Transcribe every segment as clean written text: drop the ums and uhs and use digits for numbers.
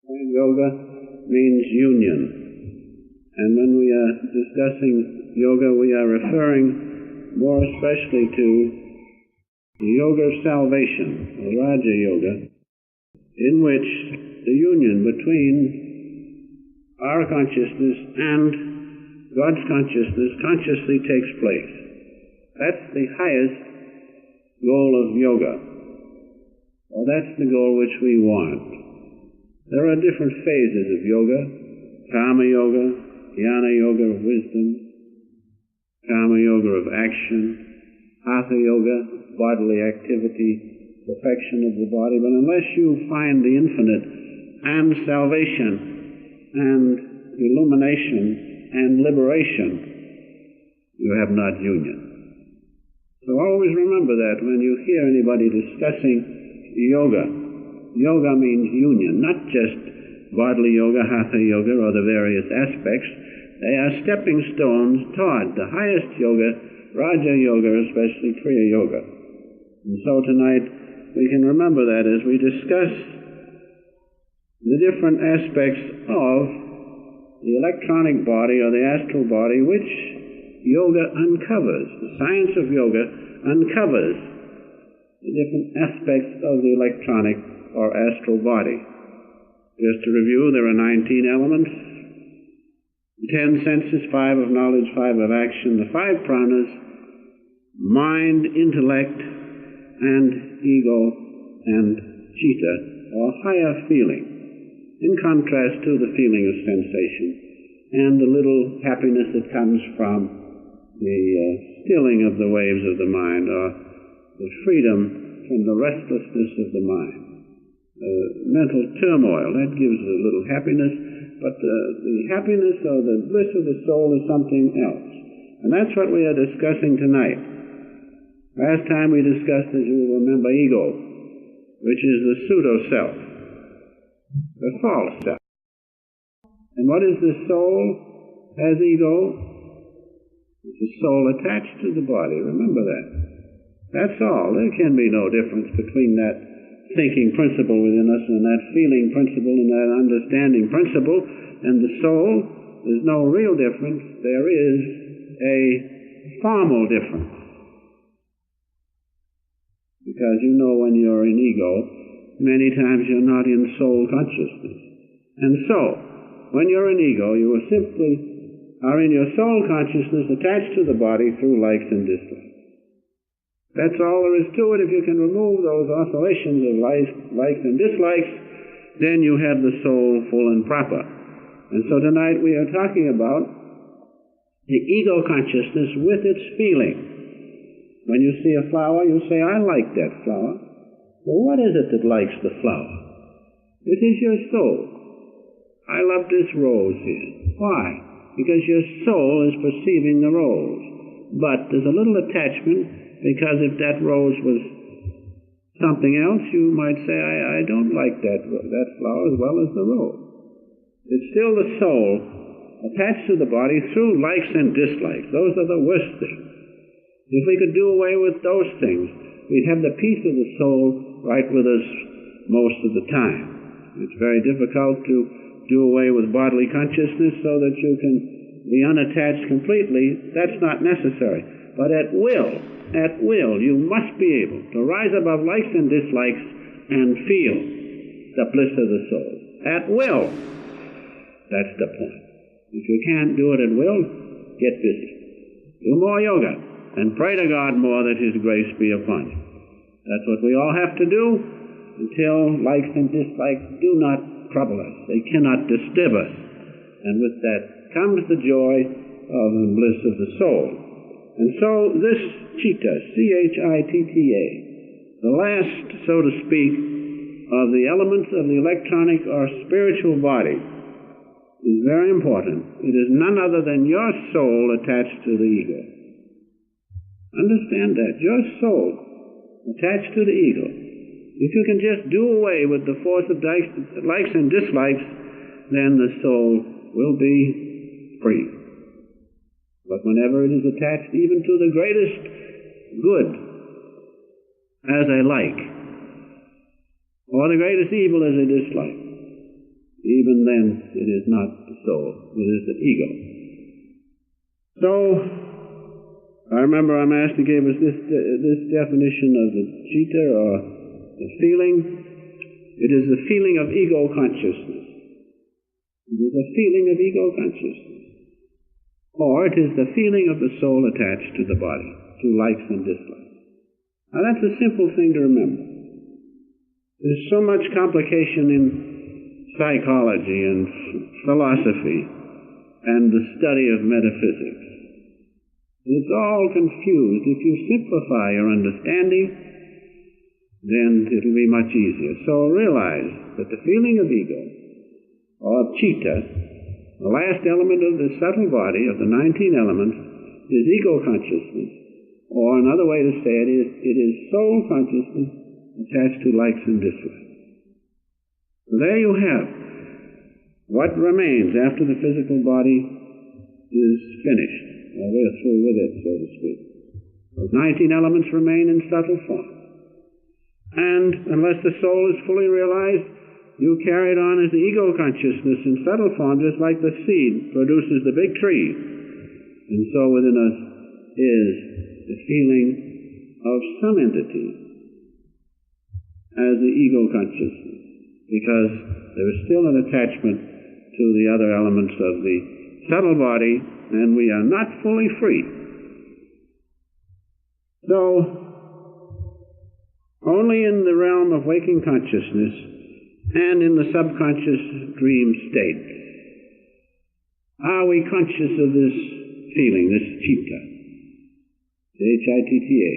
Yoga means union. And when we are discussing yoga, we are referring more especially to the yoga of salvation, or Raja Yoga, in which the union between our consciousness and God's consciousness consciously takes place. That's the highest goal of yoga. Well, that's the goal which we want. There are different phases of yoga: Karma Yoga, Jnana Yoga of wisdom, Karma Yoga of action, Hatha Yoga, bodily activity, perfection of the body. But unless you find the infinite and salvation and illumination and liberation, you have not union. So always remember that when you hear anybody discussing yoga. Yoga means union, not just bodily yoga, Hatha Yoga, or the various aspects. They are stepping stones toward the highest yoga, Raja Yoga, especially Kriya Yoga. And so tonight we can remember that as we discuss the different aspects of the electronic body or the astral body, which yoga uncovers. The science of yoga uncovers the different aspects of the electronic or astral body. Just to review, there are 19 elements, 10 senses, 5 of knowledge, 5 of action, the 5 pranas, mind, intellect, and ego, and chitta, or higher feeling, in contrast to the feeling of sensation, and the little happiness that comes from the stilling of the waves of the mind, or the freedom from the restlessness of the mind. Mental turmoil, that gives a little happiness, but the happiness or the bliss of the soul is something else. And that's what we are discussing tonight. Last time we discussed, as you will remember, ego, which is the pseudo-self, the false self. And what is the soul as ego? It's the soul attached to the body. Remember that. That's all. There can be no difference between that thinking principle within us and that feeling principle and that understanding principle and the soul. There's no real difference. There is a formal difference. Because you know when you're in ego, many times you're not in soul consciousness. And so, when you're in ego, you are simply are in your soul consciousness attached to the body through likes and dislikes. That's all there is to it. If you can remove those oscillations of likes and dislikes, then you have the soul full and proper. And so tonight we are talking about the ego consciousness with its feeling. When you see a flower, you say, I like that flower. Well, what is it that likes the flower? It is your soul. I love this rose here. Why? Because your soul is perceiving the rose. But there's a little attachment, because if that rose was something else, you might say, I don't like that flower as well as the rose. It's still the soul attached to the body through likes and dislikes. Those are the worst things. If we could do away with those things, we'd have the peace of the soul right with us most of the time. It's very difficult to do away with bodily consciousness so that you can be unattached completely. That's not necessary. But at will, you must be able to rise above likes and dislikes and feel the bliss of the soul. At will. That's the point. If you can't do it at will, get busy. Do more yoga and pray to God more that His grace be upon you. That's what we all have to do until likes and dislikes do not trouble us. They cannot disturb us. And with that comes the joy of the bliss of the soul. And so this chitta, C-H-I-T-T-A, the last, so to speak, of the elements of the electronic or spiritual body, is very important. It is none other than your soul attached to the ego. Understand that. Your soul attached to the ego. If you can just do away with the force of likes and dislikes, then the soul will be free. But whenever it is attached even to the greatest good as a like, or the greatest evil as a dislike, even then it is not the soul, it is the ego. So, I remember our Master gave us this definition of the citta, or the feeling. It is the feeling of ego consciousness. It is a feeling of ego consciousness. Or it is the feeling of the soul attached to the body, to likes and dislikes. Now that's a simple thing to remember. There's so much complication in psychology and philosophy and the study of metaphysics. It's all confused. If you simplify your understanding, then it'll be much easier. So realize that the feeling of ego, or citta, the last element of the subtle body of the 19 elements, is ego consciousness. Or another way to say it is soul consciousness attached to likes and dislikes. So there you have what remains after the physical body is finished. Well, we're through with it, so to speak. Those 19 elements remain in subtle form. And unless the soul is fully realized, you carry it on as the ego consciousness in subtle form, just like the seed produces the big tree. And so within us is the feeling of some entity as the ego consciousness, because there is still an attachment to the other elements of the subtle body, and we are not fully free. So, only in the realm of waking consciousness and in the subconscious dream state are we conscious of this feeling, this citta, C-H-I-T-T-A.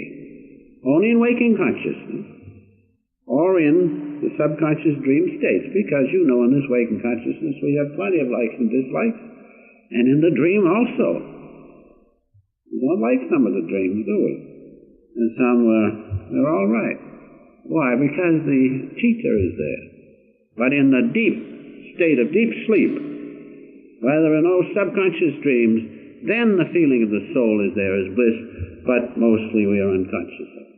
Only in waking consciousness or in the subconscious dream states, because you know in this waking consciousness we have plenty of likes and dislikes, and in the dream also. We don't like some of the dreams, do we? And some, they're all right. Why? Because the citta is there. But in the deep state of deep sleep, where there are no subconscious dreams, then the feeling of the soul is there as bliss, but mostly we are unconscious of it.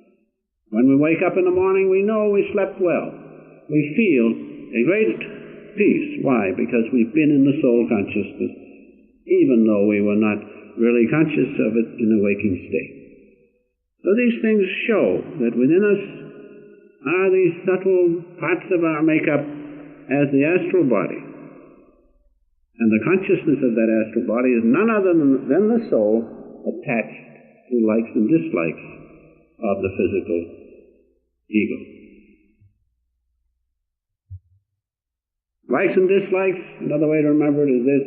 When we wake up in the morning, we know we slept well. We feel a great peace. Why? Because we've been in the soul consciousness, even though we were not really conscious of it in a waking state. So these things show that within us are these subtle parts of our makeup as the astral body. And the consciousness of that astral body is none other than the soul attached to likes and dislikes of the physical ego. Likes and dislikes, another way to remember it is this,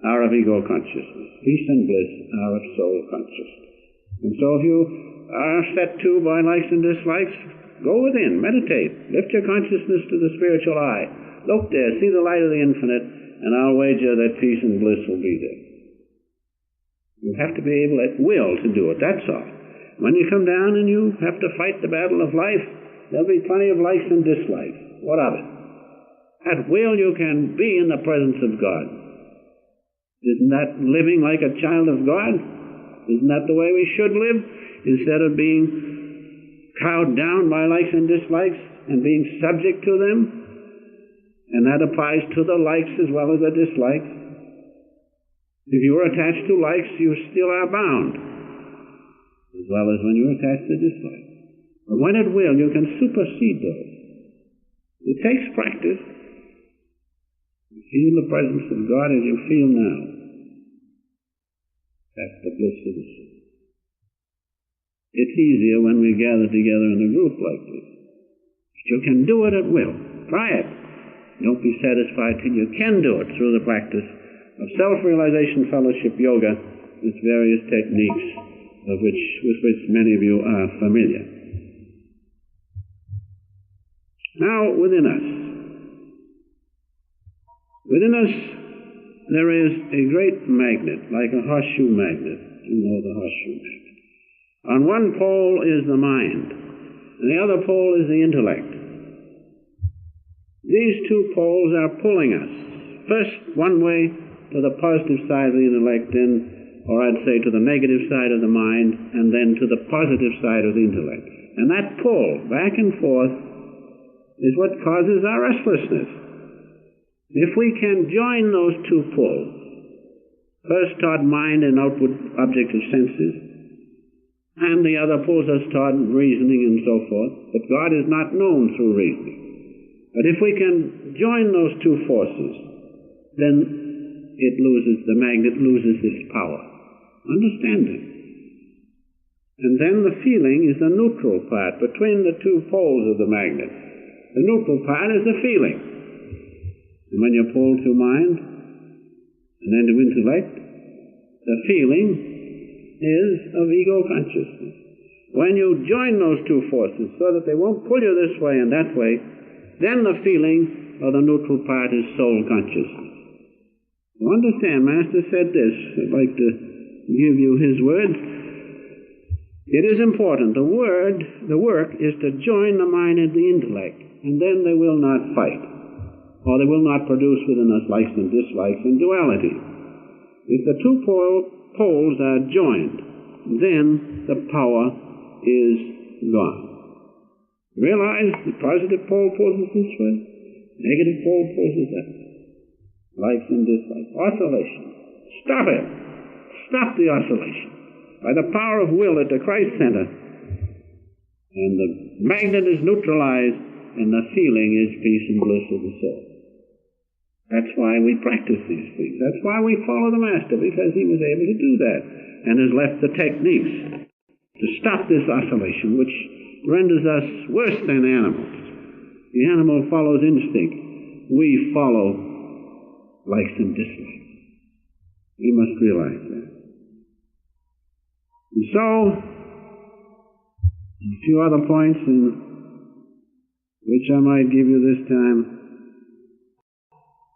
are of ego consciousness. Peace and bliss are of soul consciousness. And so if you are set to by likes and dislikes, go within, meditate, lift your consciousness to the spiritual eye. Look there, see the light of the infinite, and I'll wager that peace and bliss will be there. You have to be able at will to do it, that's all. When you come down and you have to fight the battle of life, there'll be plenty of likes and dislikes. What of it? At will you can be in the presence of God. Isn't that living like a child of God? Isn't that the way we should live? Instead of being cowed down by likes and dislikes and being subject to them? And that applies to the likes as well as the dislikes. If you are attached to likes, you still are bound, as well as when you're attached to dislikes. But when at will, you can supersede those. It takes practice. You feel the presence of God as you feel now. That's the bliss of the soul. It's easier when we gather together in a group like this. But you can do it at will. Try it. Don't be satisfied till you can do it through the practice of self-realization fellowship yoga, its various techniques with which many of you are familiar. Now, within us there is a great magnet, like a horseshoe magnet. You know the horseshoe magnet. On one pole is the mind, and the other pole is the intellect. These two poles are pulling us, first one way to the positive side of the intellect, or I'd say to the negative side of the mind, and then to the positive side of the intellect. And that pull, back and forth, is what causes our restlessness. If we can join those two poles, first toward mind and outward objective senses, and the other pulls us toward reasoning and so forth, but God is not known through reasoning. But if we can join those two forces, then the magnet loses its power. Understanding. And then the feeling is the neutral part between the two poles of the magnet. The neutral part is the feeling. And when you pull to mind and then to intellect, the feeling is of ego consciousness. When you join those two forces so that they won't pull you this way and that way, then the feeling of the neutral part is soul consciousness. You understand, Master said this. I'd like to give you his words. It is important. The work is to join the mind and the intellect, and then they will not fight, or they will not produce within us likes and dislikes and duality. If the two poles are joined, then the power is gone. Realize the positive pole pulls us this way, negative pole pulls us that way. Likes and dislikes. Oscillation. Stop it. Stop the oscillation. By the power of will at the Christ center. And the magnet is neutralized, and the feeling is peace and bliss of the soul. That's why we practice these things. That's why we follow the Master, because he was able to do that, and has left the techniques to stop this oscillation, which renders us worse than animals. The animal follows instinct. We follow likes and dislikes. We must realize that. And so, a few other points which I might give you this time.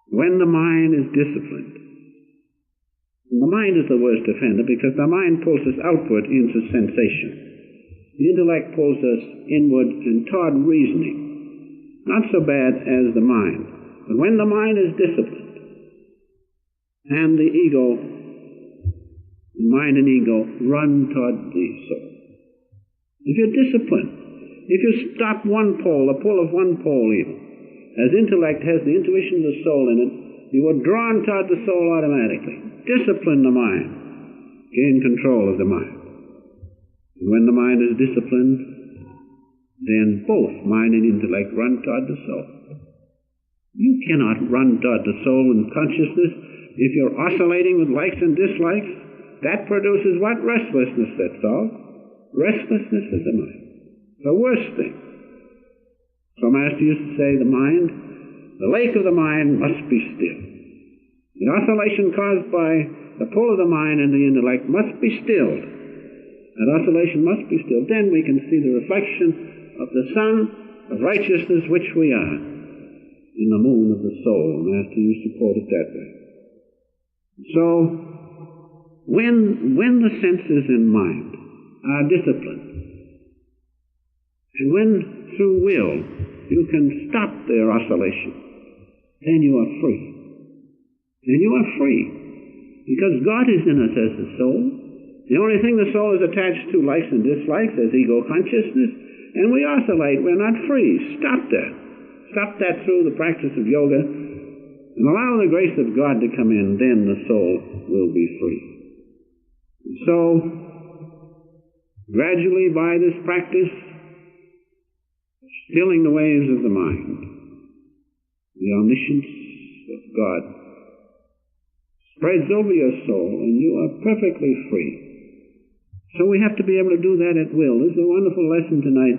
When the mind is disciplined, and the mind is the worst offender because the mind pulls us outward into sensation. The intellect pulls us inward and toward reasoning. Not so bad as the mind. But when the mind is disciplined, and the mind and ego run toward the soul. If you're disciplined, if you stop one pole, the pull of one pole even, as intellect has the intuition of the soul in it, you are drawn toward the soul automatically. Discipline the mind. Gain control of the mind. And when the mind is disciplined, then both mind and intellect run toward the soul. You cannot run toward the soul in consciousness if you're oscillating with likes and dislikes. That produces what? Restlessness, that's all. Restlessness of the mind. The worst thing. So Master used to say, the lake of the mind must be still. The oscillation caused by the pull of the mind and the intellect must be stilled. That oscillation must be stilled. Then we can see the reflection of the sun of righteousness which we are in the moon of the soul. Master used to quote it that way. So, when the senses and mind are disciplined, and when through will you can stop their oscillation, then you are free. Then you are free. Because God is in us as the soul. The only thing the soul is attached to, likes and dislikes, as ego consciousness, and we oscillate. We're not free. Stop that. Stop that through the practice of yoga, and allow the grace of God to come in, then the soul will be free. So, gradually by this practice, stilling the waves of the mind, the omniscience of God spreads over your soul, and you are perfectly free. So we have to be able to do that at will. This is a wonderful lesson tonight.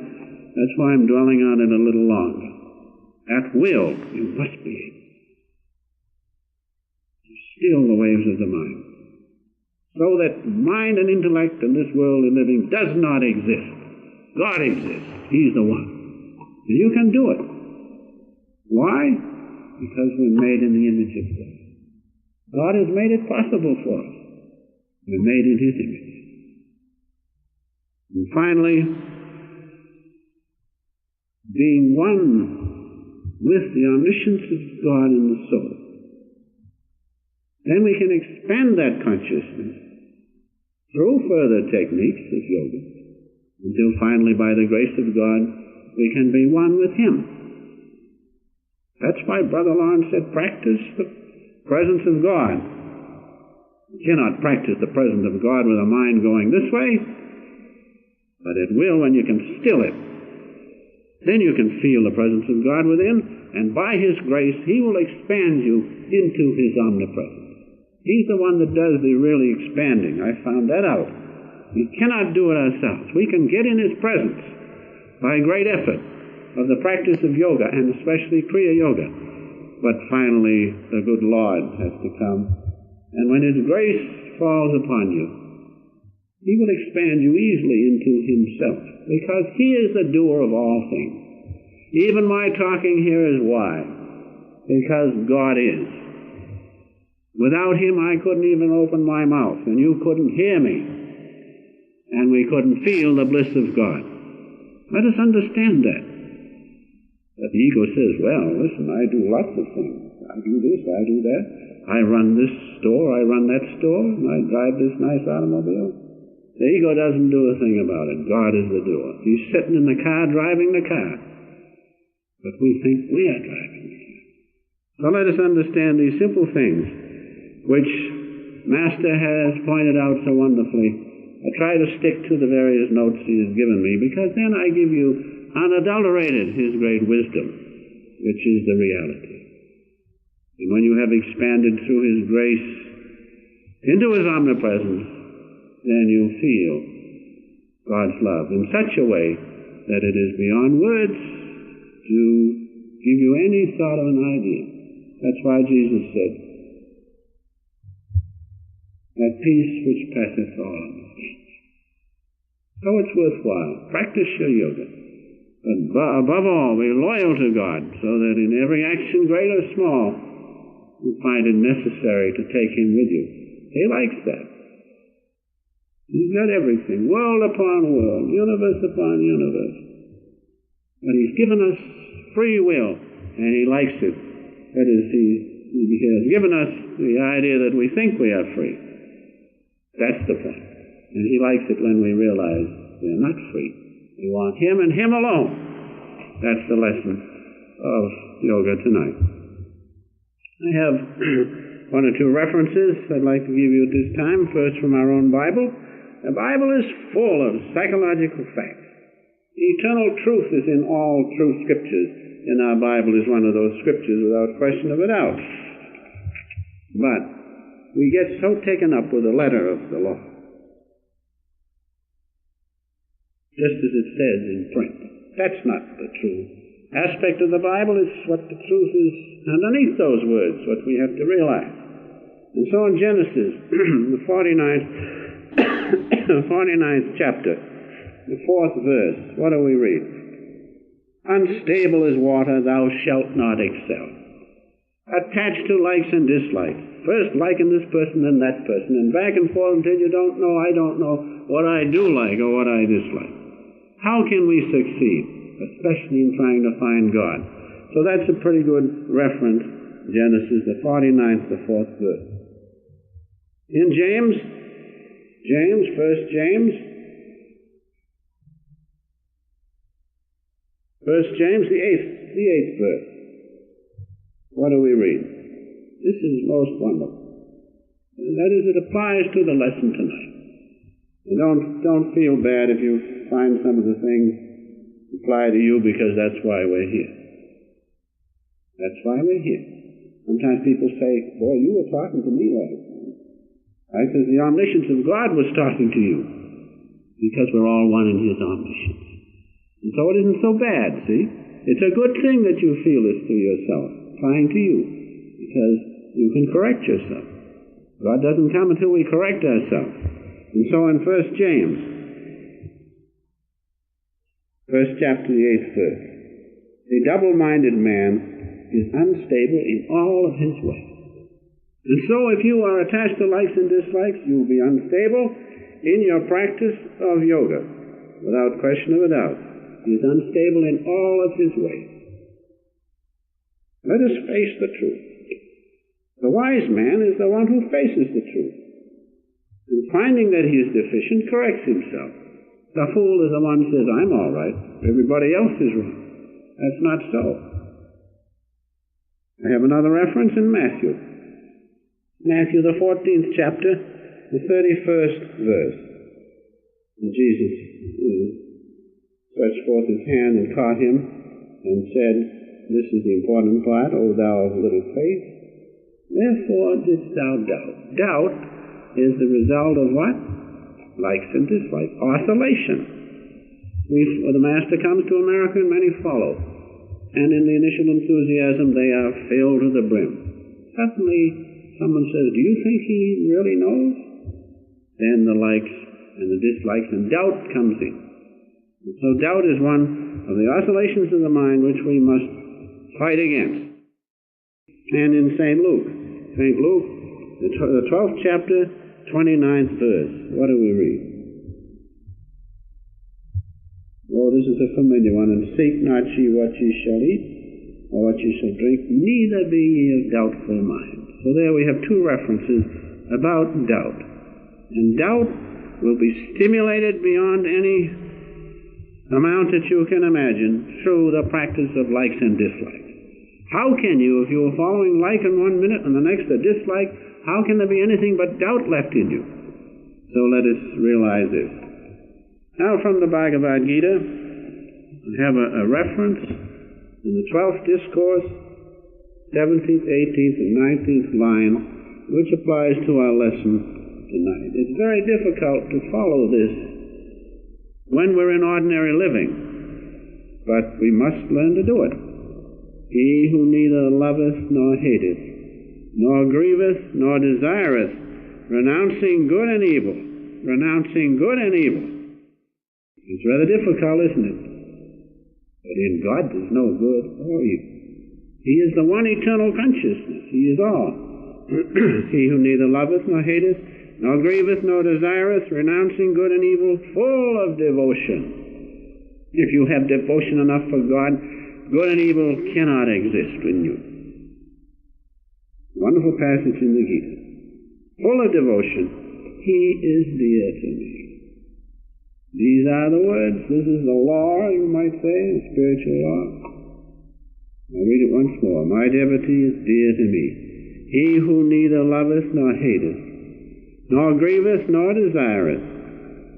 That's why I'm dwelling on it a little longer. At will, you must be able still the waves of the mind, so that mind and intellect in this world of living does not exist. God exists. He's the one. And you can do it. Why? Because we're made in the image of God. God has made it possible for us. We're made in His image. And finally, being one with the omniscience of God in the soul, then we can expand that consciousness through further techniques of yoga, until finally, by the grace of God, we can be one with Him. That's why Brother Lawrence said, practice the presence of God. You cannot practice the presence of God with a mind going this way, but it will when you can still it. Then you can feel the presence of God within, and by His grace, He will expand you into His omnipresence. He's the one that does the really expanding. I found that out. We cannot do it ourselves. We can get in His presence by great effort of the practice of yoga, and especially Kriya Yoga. But finally, the good Lord has to come. And when His grace falls upon you, He will expand you easily into Himself, because He is the doer of all things. Even my talking here is why? Because God is. Without Him, I couldn't even open my mouth, and you couldn't hear me, and we couldn't feel the bliss of God. Let us understand that. But the ego says, well, listen, I do lots of things. I do this, I do that. I run this store, I run that store, and I drive this nice automobile. The ego doesn't do a thing about it. God is the doer. He's sitting in the car, driving the car. But we think we are driving the car. So let us understand these simple things, which Master has pointed out so wonderfully. I try to stick to the various notes He has given me, because then I give you unadulterated His great wisdom, which is the reality. And when you have expanded through His grace into His omnipresence, then you feel God's love in such a way that it is beyond words to give you any sort of an idea. That's why Jesus said, that peace which passeth all understanding. So it's worthwhile. Practice your yoga. But above all, be loyal to God, so that in every action, great or small, you find it necessary to take Him with you. He likes that. He's got everything, world upon world, universe upon universe. But He's given us free will, and He likes it. That is, He has given us the idea that we think we are free. That's the point. And He likes it when we realize we are not free. We want Him and Him alone. That's the lesson of yoga tonight. I have one or two references I'd like to give you at this time. First, from our own Bible. The Bible is full of psychological facts. The eternal truth is in all true scriptures, and our Bible is one of those scriptures without question of a doubt. But we get so taken up with the letter of the law, just as it says in print. That's not the true aspect of the Bible. It's what the truth is underneath those words, what we have to realize. And so in Genesis, the 49th chapter, the 4th verse, what do we read? Unstable as water, thou shalt not excel. Attached to likes and dislikes. First liking this person, then that person, and back and forth until you don't know, I don't know what I do like or what I dislike. How can we succeed, especially in trying to find God? So that's a pretty good reference, Genesis, the 49th, the 4th verse. In James, 1 James, the 8th verse. What do we read? This is most wonderful. That is, it applies to the lesson tonight. And don't feel bad if you find some of the things apply to you, because that's why we're here. That's why we're here. Sometimes people say, boy, you were talking to me last time. I says, the omniscience of God was talking to you, because we're all one in His omniscience. And so it isn't so bad, see? It's a good thing that you feel this to yourself, applying to you, because you can correct yourself. God doesn't come until we correct ourselves. And so in 1 James, first chapter, the 8th verse, a double-minded man is unstable in all of his ways. And so if you are attached to likes and dislikes, you will be unstable in your practice of yoga, without question of a doubt. He is unstable in all of his ways. Let us face the truth. The wise man is the one who faces the truth, and finding that he is deficient, corrects himself. The fool is the one who says, I'm all right, everybody else is wrong. That's not so. I have another reference in Matthew. Matthew, the 14th chapter, the 31st verse. And Jesus stretched forth his hand and caught him and said, this is the important part, O thou of little faith, therefore didst thou doubt. Doubt is the result of what? Likes and dislikes. Oscillation. The Master comes to America and many follow. And in the initial enthusiasm, they are filled to the brim. Suddenly, someone says, do you think he really knows? Then the likes and the dislikes and doubt comes in. And so doubt is one of the oscillations of the mind which we must fight against. And in St. Luke, the 12th chapter, 29th verse, what do we read? Oh, this is a familiar one. And seek not ye what ye shall eat, or what ye shall drink, neither be ye of doubtful mind. So there we have two references about doubt. And doubt will be stimulated beyond any amount that you can imagine through the practice of likes and dislikes. How can you, if you are following like in 1 minute and the next a dislike, how can there be anything but doubt left in you? So let us realize this. Now from the Bhagavad Gita, we have a reference in the 12th discourse, 17th, 18th, and 19th line, which applies to our lesson tonight. It's very difficult to follow this when we're in ordinary living, but we must learn to do it. He who neither loveth nor hateth, nor grieveth nor desireth, renouncing good and evil, renouncing good and evil. It's rather difficult, isn't it? But in God there's no good or evil. He is the one eternal consciousness. He is all. He who neither loveth nor hateth, nor grieveth nor desireth, renouncing good and evil, full of devotion. If you have devotion enough for God, good and evil cannot exist in you. Wonderful passage in the Gita. Full of devotion. He is dear to me. These are the words. This is the law, you might say, the spiritual law. I'll read it once more. My devotee is dear to me. He who neither loveth nor hateth, nor grieveth nor desireth,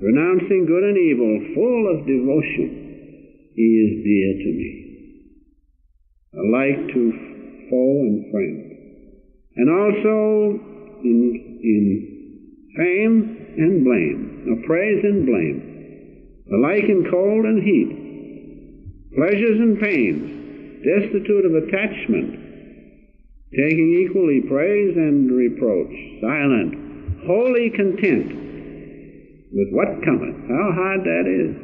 renouncing good and evil, full of devotion, he is dear to me. Alike to foe and friend. And also in fame and blame, or praise and blame. Alike in cold and heat, pleasures and pains, destitute of attachment, taking equally praise and reproach, silent, wholly content with what cometh. How hard that is.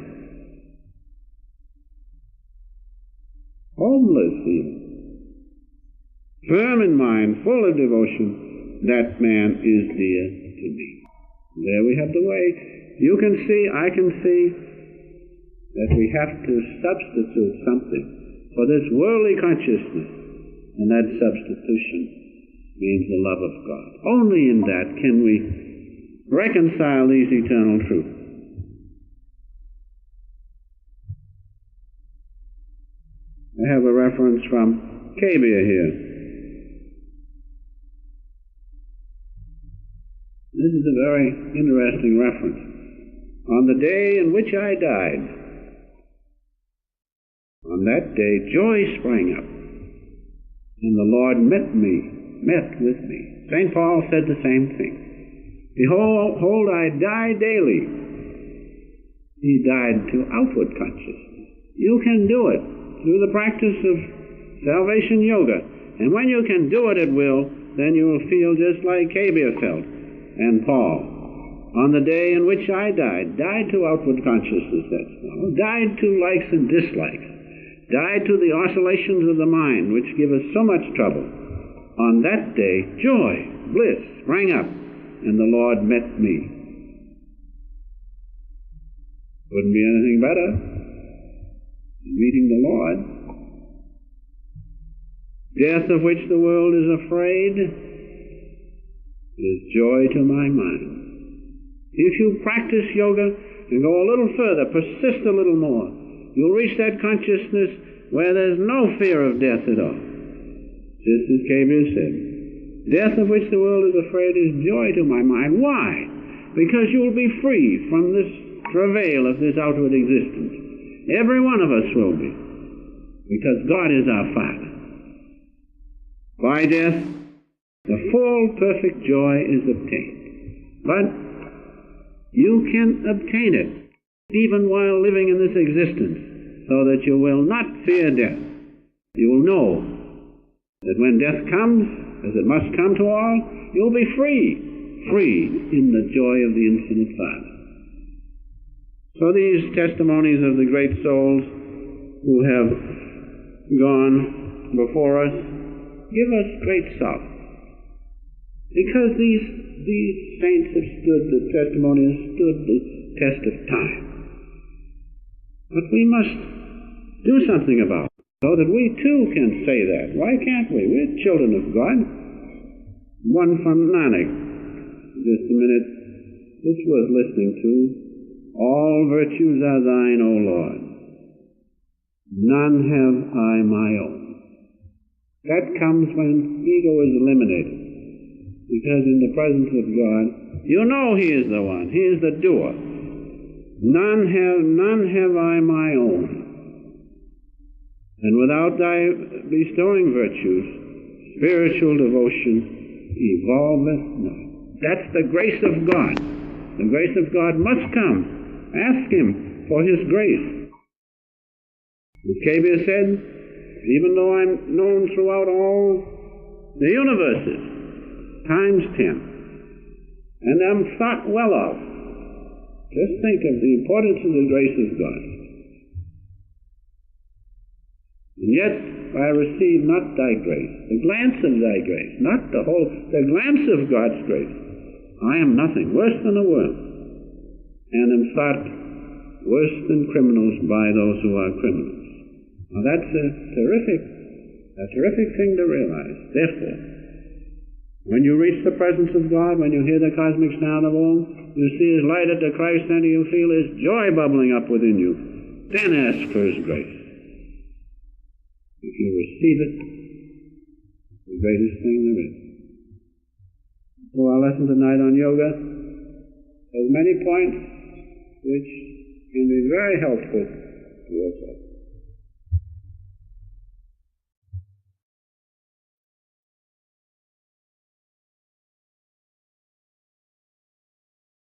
Homeless even. Firm in mind, full of devotion, that man is dear to me. There we have the way. You can see, I can see, that we have to substitute something for this worldly consciousness, and that substitution means the love of God. Only in that can we reconcile these eternal truths. I have a reference from Kabir here. This is a very interesting reference. On the day in which I died, on that day, joy sprang up, and the Lord met with me. St. Paul said the same thing. Behold, I die daily. He died to outward consciousness. You can do it through the practice of salvation yoga. And when you can do it at will, then you will feel just like Kabir felt, and Paul. On the day in which I died to outward consciousness, that's all. Died to likes and dislikes. Died to the oscillations of the mind, which give us so much trouble. On that day, joy, bliss, sprang up, and the Lord met me. Wouldn't be anything better than meeting the Lord. Death of which the world is afraid is joy to my mind. If you practice yoga and go a little further, persist a little more, you'll reach that consciousness where there's no fear of death at all. Just as Kabir said, death of which the world is afraid is joy to my mind. Why? Because you will be free from this travail of this outward existence. Every one of us will be, because God is our Father. By death, the full, perfect joy is obtained. But you can obtain it even while living in this existence, so that you will not fear death. You will know that when death comes, as it must come to all, you'll be free in the joy of the infinite Father. So these testimonies of the great souls who have gone before us give us great solace, because these saints have stood, the testimony has stood the test of time. But we must do something about it, so that we too can say that. Why can't we? We're children of God. One from Nanak, just a minute, this was listening to, all virtues are thine, O Lord. None have I my own. That comes when ego is eliminated. Because in the presence of God, you know He is the one. He is the doer. None have I my own. And without thy bestowing virtues, spiritual devotion evolveth not. That's the grace of God. The grace of God must come. Ask Him for His grace. As Kabir said, even though I'm known throughout all the universes, times 10, and am thought well of, just think of the importance of the grace of God. And yet I receive not thy grace, the glance of thy grace, not the whole, the glance of God's grace. I am nothing, worse than a worm, and am thought worse than criminals by those who are criminals. Now that's a terrific thing to realize. Therefore, when you reach the presence of God, when you hear the cosmic sound of Om, you see His light at the Christ center, you feel His joy bubbling up within you. Then ask for His grace. If you receive it, it's the greatest thing there is. So our lesson tonight on yoga has many points which can be very helpful to us all.